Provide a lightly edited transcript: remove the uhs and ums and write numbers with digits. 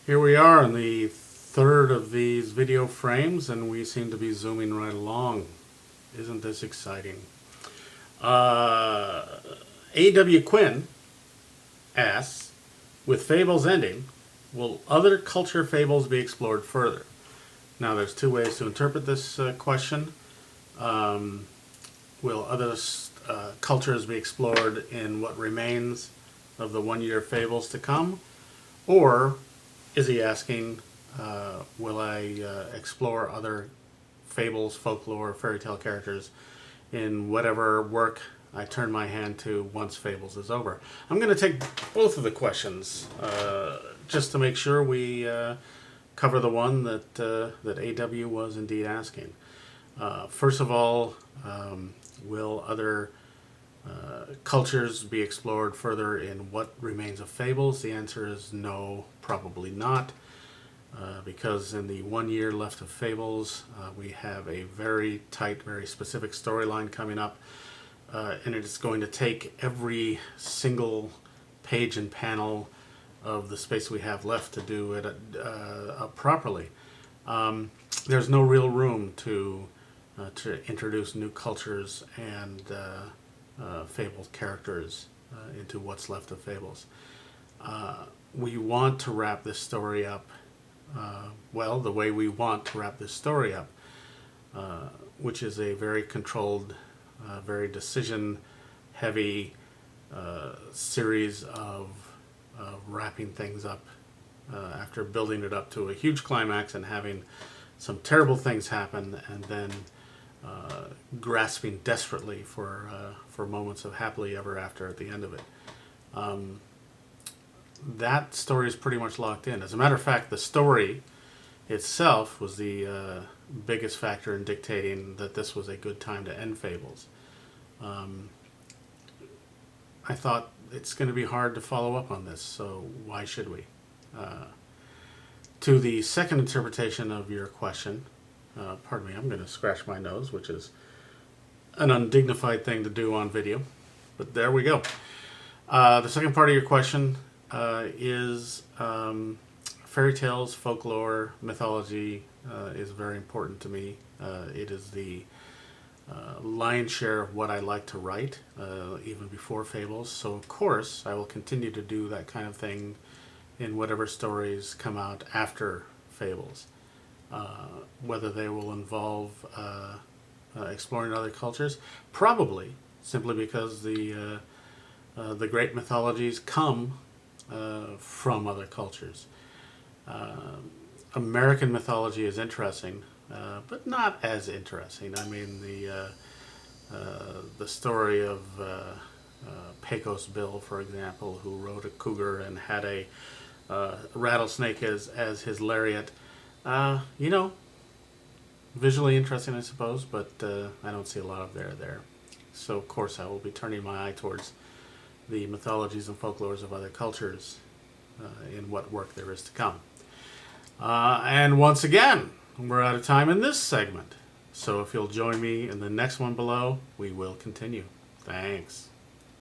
Here we are in the third of these video frames, and we seem to be zooming right along. Isn't this exciting? A.W. Quinn asks, with fables ending, will other culture fables be explored further? Now, there's two ways to interpret this question. Will other cultures be explored in what remains of the one-year fables to come? Or is he asking, will I explore other fables, folklore, fairy tale characters in whatever work I turn my hand to once Fables is over? I'm going to take both of the questions just to make sure we cover the one that AW was indeed asking. First of all, will other cultures be explored further in what remains of Fables? The answer is no, probably not, because in the 1 year left of Fables, we have a very tight, very specific storyline coming up, and it is going to take every single page and panel of the space we have left to do it properly. There's no real room to introduce new cultures and Fables characters into what's left of Fables. We want to wrap this story up, well, the way we want to wrap this story up, which is a very controlled, very decision-heavy series of wrapping things up after building it up to a huge climax and having some terrible things happen, and then grasping desperately for moments of happily ever after at the end of it. That story is pretty much locked in. As a matter of fact, the story itself was the biggest factor in dictating that this was a good time to end Fables. I thought it's going to be hard to follow up on this, so why should we? To the second interpretation of your question, pardon me, I'm going to scratch my nose, which is an undignified thing to do on video, but there we go. The second part of your question is fairy tales, folklore, mythology is very important to me. It is the lion's share of what I like to write, even before Fables. So, of course, I will continue to do that kind of thing in whatever stories come out after Fables. Whether they will involve exploring other cultures, probably, simply because the great mythologies come from other cultures. American mythology is interesting, but not as interesting. I mean, the story of Pecos Bill, for example, who rode a cougar and had a rattlesnake as his lariat. You know, visually interesting, I suppose, but I don't see a lot of there. So, of course, I will be turning my eye towards the mythologies and folklores of other cultures in what work there is to come. And once again, we're out of time in this segment. So if you'll join me in the next one below, we will continue. Thanks.